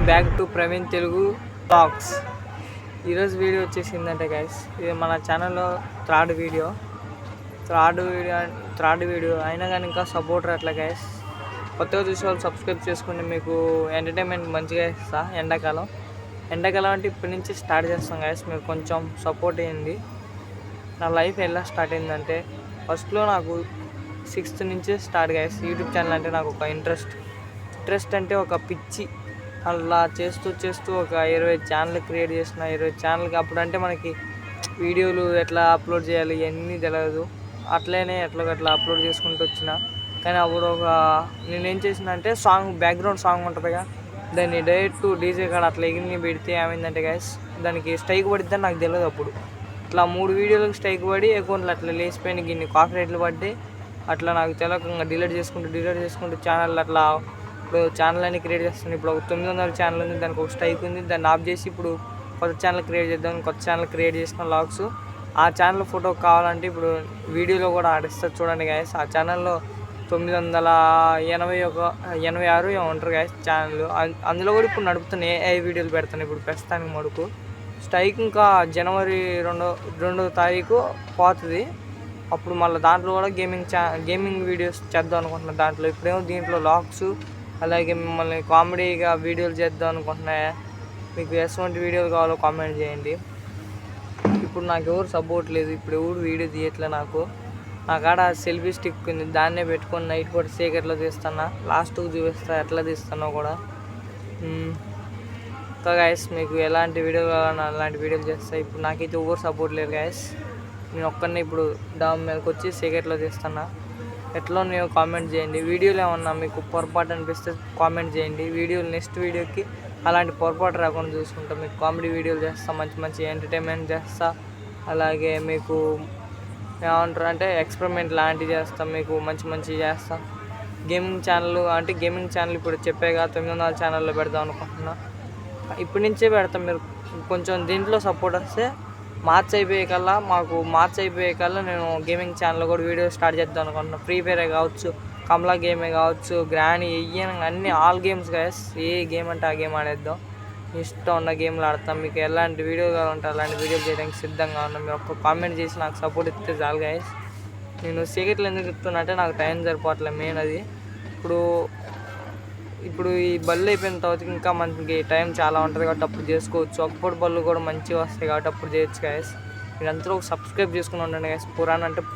Welcome back to Praveen Telugu blogs. ఈరోజు video వచ్చేసిందంటే guys, ఇది మన ఛానల్లో థర్డ్ వీడియో అయినా కానీ ఇంకా సపోర్ట్ అట్లా గైస్. కొత్తగా చూసే వాళ్ళు సబ్స్క్రైబ్ చేసుకుని మీకు ఎంటర్టైన్మెంట్ మంచిగా ఇస్తా. ఎండాకాలం అంటే ఇప్పటి నుంచి స్టార్ట్ చేస్తాం గైస్. మీరు కొంచెం సపోర్ట్ చేయండి. నా లైఫ్ ఎలా స్టార్ట్ అయిందంటే, ఫస్ట్లో నాకు 6th నుంచే స్టార్ట్ గైస్. యూట్యూబ్ ఛానల్ అంటే నాకు ఒక ఇంట్రెస్ట్ అంటే ఒక పిచ్చి. అలా చేస్తూ ఒక 20 ఛానల్ క్రియేట్ చేసిన. 20 ఛానల్కి అప్పుడు అంటే మనకి వీడియోలు ఎట్లా అప్లోడ్ చేయాలి ఇవన్నీ తెలియదు. అట్లా అప్లోడ్ చేసుకుంటూ వచ్చిన. కానీ అప్పుడు నేనేం చేసిన అంటే బ్యాక్గ్రౌండ్ సాంగ్ ఉంటుందిగా, దాన్ని డైరెక్ట్ డీజే కాడ అట్లా ఎగిరి పెడితే ఏమైందంటే గైస్, దానికి స్ట్రైక్ పడిద్దని నాకు తెలియదు. అప్పుడు ఇట్లా 3 వీడియోలకు స్ట్రైక్ పడి అకౌంట్లు అట్లా లేచిపోయిన గిన్ని కాపీ రైట్లు పడ్డాయి. అట్లా నాకు తెలియకుండా డిలీట్ చేసుకుంటూ ఛానల్ అట్లా ఇప్పుడు ఛానల్ అన్ని క్రియేట్ చేస్తాను. ఇప్పుడు ఒక 900 ఛానల్ ఉంది, దానికి ఒక స్ట్రైక్ ఉంది. దాన్ని ఆఫ్ చేసి ఇప్పుడు కొత్త ఛానల్ క్రియేట్ చేద్దాం. కొత్త ఛానల్ క్రియేట్ చేసిన వ్లాగ్స్. ఆ ఛానల్ ఫోటో కావాలంటే ఇప్పుడు వీడియోలో కూడా ఆడిస్తారు చూడండి గైస్. ఆ ఛానల్లో 986 ఉంటారు గైస్ ఛానల్. అందులో కూడా ఇప్పుడు నడుపుతాను, ఏ వీడియోలు పెడతాను ఇప్పుడు ప్రస్తుతానికి మడుకు. స్ట్రైక్ ఇంకా జనవరి 2వ తారీఖు పోతుంది. అప్పుడు మళ్ళీ దాంట్లో కూడా గేమింగ్ వీడియోస్ చేద్దాం అనుకుంటున్నాను. దాంట్లో ఇప్పుడేమో దీంట్లో వ్లాగ్స్, అలాగే మిమ్మల్ని కామెడీగా వీడియోలు చేద్దాం అనుకుంటున్నా. మీకు ఎటువంటి వీడియోలు కావాలో కామెంట్ చేయండి. ఇప్పుడు నాకు ఎవరు సపోర్ట్ లేదు, ఇప్పుడు ఎవరు వీడియో తీయట్లే. నాకు కాడ సెల్ఫీ స్టిక్ ఉంది, దాన్నే పెట్టుకొని నైట్ పూట సీక్రెట్లో తీస్తున్నా. లాస్ట్కి చూపిస్తా ఎట్లా తీస్తానో కూడా. ఇంకా గైస్, మీకు ఎలాంటి వీడియోలు కావాలన్నా అలాంటి వీడియోలు చేస్తా. ఇప్పుడు నాకైతే ఎవరు సపోర్ట్ లేరు గైస్. నేను ఒక్కరిని ఇప్పుడు డామ్ మీదకి వచ్చి సీక్రెట్లో తీస్తున్నా. ఎట్లా నేను కామెంట్ చేయండి. వీడియోలు ఏమన్నా మీకు పొరపాటు అనిపిస్తే కామెంట్ చేయండి. నెక్స్ట్ వీడియోకి అలాంటి పొరపాటు రాకుండా చూసుకుంటా. మీకు కామెడీ వీడియోలు చేస్తా, మంచి ఎంటర్టైన్మెంట్ చేస్తా. అలాగే మీకు ఏమంటారు అంటే ఎక్స్పెరిమెంట్ లాంటివి చేస్తాం, మీకు మంచి చేస్తాం. గేమింగ్ ఛానల్ ఇప్పుడు చెప్పేగా 900 ఛానల్లో పెడదాం అనుకుంటున్నా. ఇప్పటి నుంచే పెడతాం. మీరు కొంచెం దీంట్లో సపోర్ట్ వస్తే మార్చ్ అయిపోయే కల్లా నేను గేమింగ్ ఛానల్ కూడా వీడియో స్టార్ట్ చేద్దాం అనుకుంటున్నాను. ఫ్రీ ఫైరే కావచ్చు, కమలా గేమే కావచ్చు, గ్రానీ అన్నీ ఆల్ గేమ్స్ గైస్. ఏ గేమ్ అంటే ఆ గేమ్ ఆడేద్దాం. ఇష్టం ఉన్న గేమ్లు ఆడతాం. మీకు ఎలాంటి వీడియో కావాలంటే అలాంటి వీడియోలు చేయడానికి సిద్ధంగా ఉన్నాం. మీరు ఒక్క కామెంట్ చేసి నాకు సపోర్ట్ ఇస్తే చాలు గైస్. నేను సీక్రెట్లు ఎందుకు చెప్తున్నా అంటే నాకు టైం సరిపోవట్లేదు మెయిన్ అది. ఇప్పుడు ఈ బళ్ళు అయిపోయిన తర్వాత ఇంకా మనకి టైం చాలా ఉంటుంది కాబట్టి అప్పుడు చేసుకోవచ్చు. ఒక్కటి బళ్ళు కూడా మంచిగా వస్తాయి కాబట్టి అప్పుడు చేయొచ్చు గైస్. మీరందరూ సబ్స్క్రైబ్ చేసుకుని ఉండండి గైస్.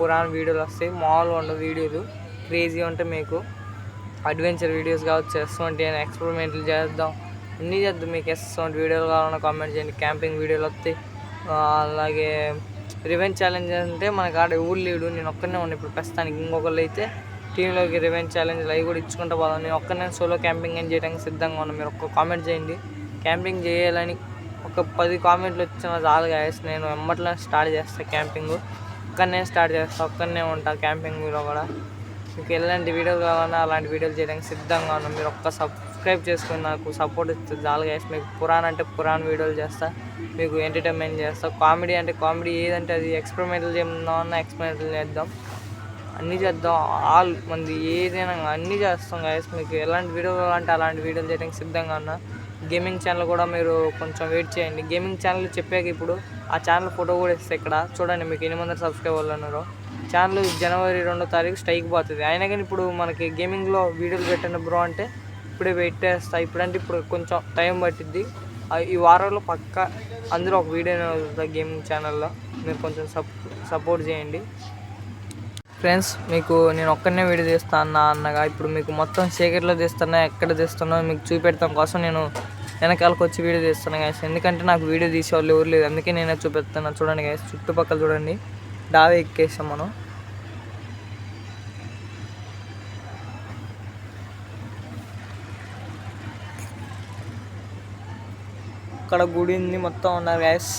పురాణ వీడియోలు వస్తాయి, మామూలుగా ఉండవు వీడియోలు. క్రేజీ ఉంటే మీకు అడ్వెంచర్ వీడియోస్ కావచ్చు, ఎటువంటి ఎక్స్పెరిమెంట్లు చేద్దాం, అన్నీ చేద్దాం. మీకు ఎటువంటి వీడియోలు కావాలన్నా కామెంట్ చేయండి. క్యాంపింగ్ వీడియోలు వస్తాయి. అలాగే రివెంజ్ ఛాలెంజ్ అంటే మనకు ఆడ ఊరు లేడు, నేను ఒక్కనే ఉన్నాను ఇప్పుడు ప్రస్తుతానికి. ఇంకొకళ్ళు అయితే టీంలోకి రివెంజ్ ఛాలెంజ్ అవి కూడా ఇచ్చుకుంటూ పోదాం. నేను ఒక్కనే సోలో క్యాంపింగ్ చేయడానికి సిద్ధంగా ఉన్నాను. మీరు ఒక్క కామెంట్ చేయండి. క్యాంపింగ్ చేయాలని ఒక 10 కామెంట్లు వచ్చిన చాలు గైస్. నేను వెంబట్లో స్టార్ట్ చేస్తాను క్యాంపింగ్. ఒక్కనే ఉంటా క్యాంపింగ్లో కూడా. మీకు ఎలాంటి వీడియోలు కావాలన్నా అలాంటి వీడియోలు చేయడానికి సిద్ధంగా ఉన్నాను. మీరు ఒక్క సబ్స్క్రైబ్ చేసుకుని నాకు సపోర్ట్ ఇస్తే చాలు గైస్. మీకు పురాణ వీడియోలు చేస్తా, మీకు ఎంటర్టైన్మెంట్ చేస్తా. కామెడీ ఏదంటే అది. ఎక్స్పెరిమెంట్లు చేద్దాం, అన్నీ చేద్దాం. ఆల్ మంది ఏదైనా అన్నీ చేస్తాం గైస్. మీకు ఎలాంటి వీడియోలు కావాలంటే అలాంటి వీడియోలు చేయడానికి సిద్ధంగా ఉన్నా. గేమింగ్ ఛానల్ కూడా మీరు కొంచెం వెయిట్ చేయండి. గేమింగ్ ఛానల్ చెప్పాక ఇప్పుడు ఆ ఛానల్ ఫోటో కూడా ఇస్తే ఇక్కడ చూడండి. మీకు 800 సబ్స్క్రైబర్లు ఉన్నారు. ఛానల్ జనవరి 2వ తారీఖు స్ట్రైక్ పోతుంది. అయినా కానీ ఇప్పుడు మనకి గేమింగ్లో వీడియోలు పెట్టండి బ్రో అంటే ఇప్పుడే పెట్టేస్తా. ఇప్పుడు కొంచెం టైం పట్టిద్ది. ఈ వారంలో పక్కా అందరూ ఒక వీడియో అవుతుంది గేమింగ్ ఛానల్లో. మీరు కొంచెం సపోర్ట్ చేయండి ఫ్రెండ్స్. మీకు నేను ఒక్కనే వీడియో తీస్తాను అన్నగా ఇప్పుడు మీకు మొత్తం సీక్రెట్లో తీస్తున్నా, ఎక్కడ తీస్తున్నా మీకు చూపెడతాం కోసం నేను వెనకాలకు వచ్చి వీడియో తీస్తాను గైస్. ఎందుకంటే నాకు వీడియో తీసేవాళ్ళు ఎవరు లేదు, అందుకే నేనే చూపెడుతున్నా. చూడండి గైస్, చుట్టుపక్కల చూడండి. డాబా ఎక్కేసాం మనం. అక్కడ గుడి ఉంది, మొత్తం ఉన్నారు గైస్.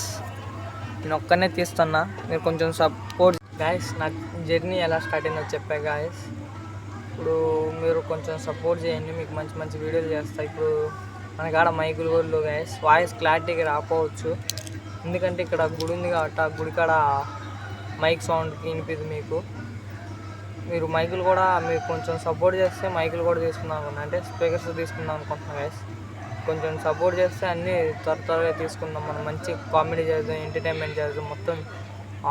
నేను ఒక్కనే తీస్తున్నా, మీరు కొంచెం సపోర్ట్ గైస్. నాకు జర్నీ ఎలా స్టార్ట్ అయిందో చెప్పా గైస్. ఇప్పుడు మీరు కొంచెం సపోర్ట్ చేయండి. మీకు మంచి వీడియోలు చేస్తా. ఇప్పుడు మన కాడ మైకులు కూడా గైస్. వాయిస్ క్లారిటీగా రాకపోవచ్చు, ఎందుకంటే ఇక్కడ గుడి ఉంది కాబట్టి ఆ గుడి కాడ మైక్ సౌండ్ వినిపిది మీకు. మీరు మైకులు కూడా మీరు కొంచెం సపోర్ట్ చేస్తే మైకులు కూడా తీసుకుందాం అనుకున్నా, అంటే స్పీకర్స్ తీసుకుందాం అనుకుంటున్నా గైస్. కొంచెం సపోర్ట్ చేస్తే అన్నీ త్వరగా తీసుకుందాం. మనం మంచి కామెడీ చేద్దాం, ఎంటర్టైన్మెంట్ చేద్దాం, మొత్తం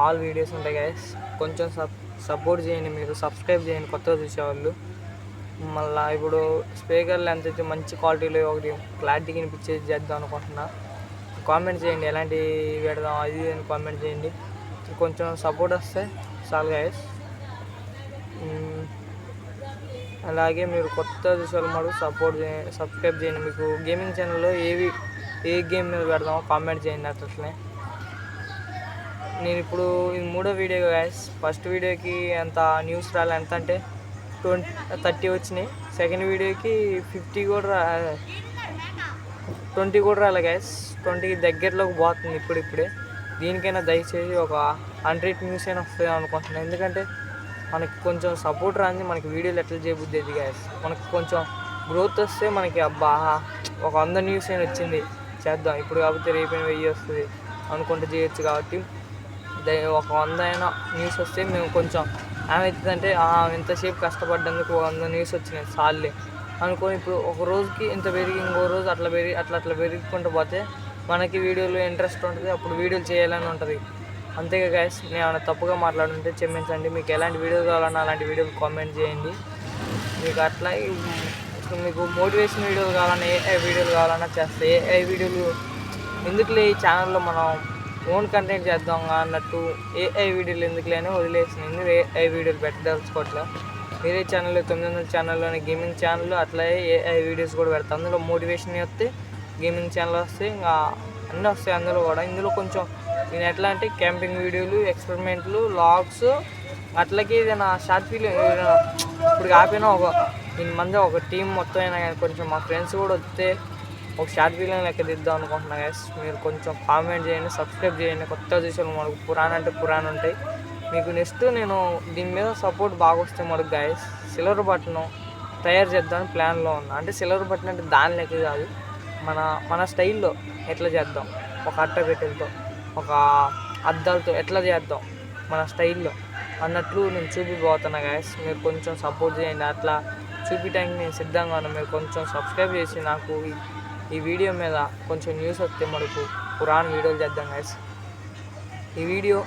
ఆల్ వీడియోస్ ఉంటాయి గైస్. కొంచెం సపోర్ట్ చేయండి, మీరు సబ్స్క్రైబ్ చేయండి కొత్తగా చూసేవాళ్ళు. మళ్ళీ ఇప్పుడు స్పీకర్లు ఎంత అయితే మంచి క్వాలిటీలో ఒకటి క్లారిటీ వినిపించేది చేద్దాం అనుకుంటున్నా. కామెంట్ చేయండి ఎలాంటి పెడదాం అది అని కామెంట్ చేయండి. కొంచెం సపోర్ట్ వస్తే చాలు గైస్. అలాగే మీరు కొత్త చూసేవాళ్ళు మాకు సబ్స్క్రైబ్ చేయండి. మీకు గేమింగ్ ఛానల్లో ఏ గేమ్ మీద పెడదామో కామెంట్ చేయండి. అట్లనే నేను ఇప్పుడు ఇది 3వ వీడియో గైస్. ఫస్ట్ వీడియోకి ఎంత న్యూస్ రాలే, ఎంత అంటే 30 వచ్చినాయి. సెకండ్ వీడియోకి 20 కూడా రాలే గైస్. 20కి దగ్గరలోకి పోతుంది ఇప్పుడిప్పుడే. దీనికైనా దయచేసి ఒక 100 న్యూస్ అయినా వస్తుంది అనుకుంటున్నాను. ఎందుకంటే మనకి కొంచెం సపోర్ట్ రాని మనకి వీడియోలు ఎట్లా చేయబుద్ది గైస్. మనకి కొంచెం గ్రోత్ వస్తే మనకి అబ్బా ఒక 100 న్యూస్ అయినా వచ్చింది చేద్దాం ఇప్పుడు, కాకపోతే రేపైనా 1000 వస్తుంది అనుకుంటే చేయొచ్చు. కాబట్టి ఒక 100 అయినా న్యూస్ వస్తే మేము కొంచెం ఏమవుతుందంటే ఎంతసేపు కష్టపడ్డందుకు 100 న్యూస్ వచ్చినాయి చాలే అనుకొని ఇప్పుడు ఒక రోజుకి ఇంత పెరిగి ఇంకో రోజు అట్లా పెరుగుకుంటూ పోతే మనకి వీడియోలో ఇంట్రెస్ట్ ఉంటుంది, అప్పుడు వీడియోలు చేయాలని ఉంటుంది. అంతేగా గైస్. నేను ఏమైనా తప్పుగా మాట్లాడుంటే క్షమించండి. మీకు ఎలాంటి వీడియోలు కావాలన్నా అలాంటి వీడియోలు కామెంట్ చేయండి. మీకు అట్లా మీకు మోటివేషన్ వీడియోలు కావాలన్నా ఏ వీడియోలు కావాలన్నా చేస్తే ఏ వీడియోలు ఎందుకులే ఈ ఛానల్లో మనం ఓన్ కంటెంట్ చేద్దాం అన్నట్టు ఏ వీడియోలు ఎందుకులే అని వదిలేసింది. ఏ వీడియోలు పెట్టదలుచుకోవట్లే. వేరే ఛానల్లో 900 ఛానల్లోనే గేమింగ్ ఛానల్ అట్లా ఏ వీడియోస్ కూడా పెడతాం. అందులో మోటివేషన్ వస్తే గేమింగ్ ఛానల్ వస్తే ఇంకా అన్నీ వస్తాయి అందులో కూడా. ఇందులో కొంచెం నేను ఎట్లా అంటే క్యాంపింగ్ వీడియోలు, ఎక్స్పెరిమెంట్లు, లాగ్స్ అట్లాగే ఏదైనా షార్ట్ ఫిలిం ఇప్పుడు కాకపోయినా మంది ఒక టీం మొత్తం అయినా కానీ కొంచెం మా ఫ్రెండ్స్ కూడా వస్తే ఒక షార్ట్ ఫిలిం లెక్క దిద్దాం అనుకుంటున్నా గైస్. మీరు కొంచెం కామెంట్ చేయండి, సబ్స్క్రైబ్ చేయండి. కొత్త చూసాను మనకు పురాణ ఉంటాయి. మీకు నెక్స్ట్ నేను దీని మీద సపోర్ట్ బాగా వస్తే మనకు గైస్ సిల్వర్ బటన్ తయారు చేద్దామని ప్లాన్లో ఉన్నా. అంటే సిల్వర్ బటన్ అంటే దాని లెక్క కాదు, మన స్టైల్లో ఎట్లా చేద్దాం, ఒక అట్టపెట్టెలతో ఒక అద్దాలతో ఎట్లా చేద్దాం మన స్టైల్లో అన్నట్లు నేను చూపిపోతున్నా గైస్. మీరు కొంచెం సపోర్ట్ చేయండి. అట్లా చూపించడానికి నేను సిద్ధంగా ఉన్నాను. మీరు కొంచెం సబ్స్క్రైబ్ చేసి నాకు ఈ వీడియో మీద కొంచెం న్యూస్ వస్తే మనకు పురాణ వీడియోలు చేద్దాం గైస్. ఈ వీడియో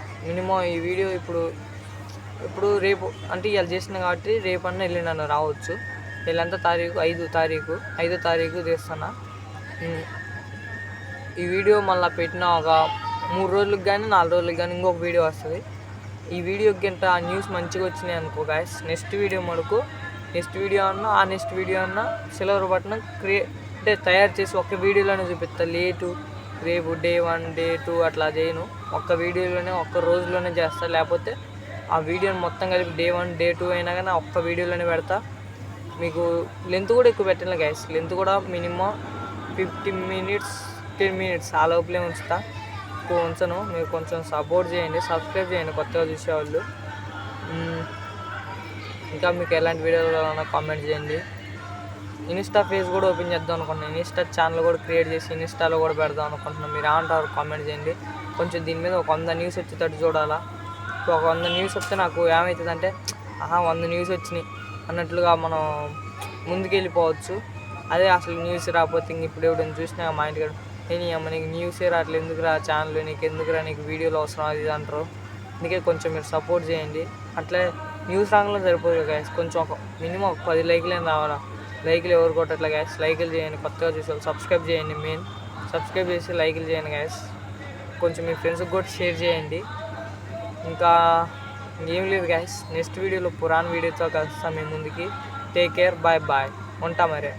ఇప్పుడు రేపు అంటే ఇవాళ చేసిన కాబట్టి రేపన్నా ఎల్లుండన్నా రావచ్చు. వీళ్ళంతా తారీఖు 5వ తారీఖు తీస్తున్నా. ఈ వీడియో మళ్ళీ పెట్టిన ఒక 3 రోజులకు కానీ 4 రోజులకు కానీ ఇంకొక వీడియో వస్తుంది. ఈ వీడియోకి గంట న్యూస్ మంచిగా వచ్చినాయి అనుకో గైస్, నెక్స్ట్ వీడియో అన్నా సిల్వర్ బటన్ అంటే తయారు చేసి ఒక్క వీడియోలోనే చూపిస్తా. రేపు డే 1 డే 2 అట్లా చేయను, ఒక్క వీడియోలోనే ఒక్క రోజులోనే చేస్తా. లేకపోతే ఆ వీడియోని మొత్తం కలిపి డే 1 డే 2 అయినా కానీ ఒక్క వీడియోలోనే పెడతా. మీకు లెంత్ కూడా ఎక్కువ పెట్టాను గైస్. లెంత్ కూడా మినిమం 15 మినిట్స్ 10 మినిట్స్ ఆ లోపలే ఉంచను. మీరు కొంచెం సపోర్ట్ చేయండి, సబ్స్క్రైబ్ చేయండి కొత్తగా చూసేవాళ్ళు. ఇంకా మీకు ఎలాంటి వీడియోలు కావాలన్నా కామెంట్ చేయండి. ఇన్స్టా పేజ్ కూడా ఓపెన్ చేద్దాం అనుకుంటున్నాను. ఇన్స్టా ఛానల్ కూడా క్రియేట్ చేసి ఇన్స్టాలో కూడా పెడదాం అనుకుంటున్నాను. మీరు ఏమంటారు కామెంట్ చేయండి. కొంచెం దీని మీద ఒక 100 న్యూస్ వచ్చేటట్టు చూడాలా. ఒక 100 న్యూస్ వస్తే నాకు ఏమవుతుందంటే 100 న్యూస్ వచ్చినాయి అన్నట్లుగా మనం ముందుకెళ్ళిపోవచ్చు. అదే అసలు న్యూస్ రాకపోతే ఇంక ఇప్పుడు ఎవడని చూసినా మా ఇంటికాడ నీకు న్యూసే రావట్లేదు, ఎందుకురా ఛానల్, నీకు వీడియోలు అవసరం అది అంటారు. అందుకే కొంచెం మీరు సపోర్ట్ చేయండి. అట్లే న్యూస్ రాంగ్లో సరిపోదు గైస్. కొంచెం మినిమం ఒక 10 లైక్లు అయినా రావాలా. లైక్లు ఎవరు కొట్టట్లే గైస్. లైక్లు చేయండి. కొత్తగా చూసేవాళ్ళు సబ్స్క్రైబ్ చేయండి. సబ్స్క్రైబ్ చేసి లైక్లు చేయండి గైస్. కొంచెం మీ ఫ్రెండ్స్కి కూడా షేర్ చేయండి. ఇంకా ఏం లేదు గైస్. నెక్స్ట్ వీడియోలో పురాణ వీడియోతో కలుస్తాం మీ ముందుకి. టేక్ కేర్, బాయ్ ఉంటా మరి.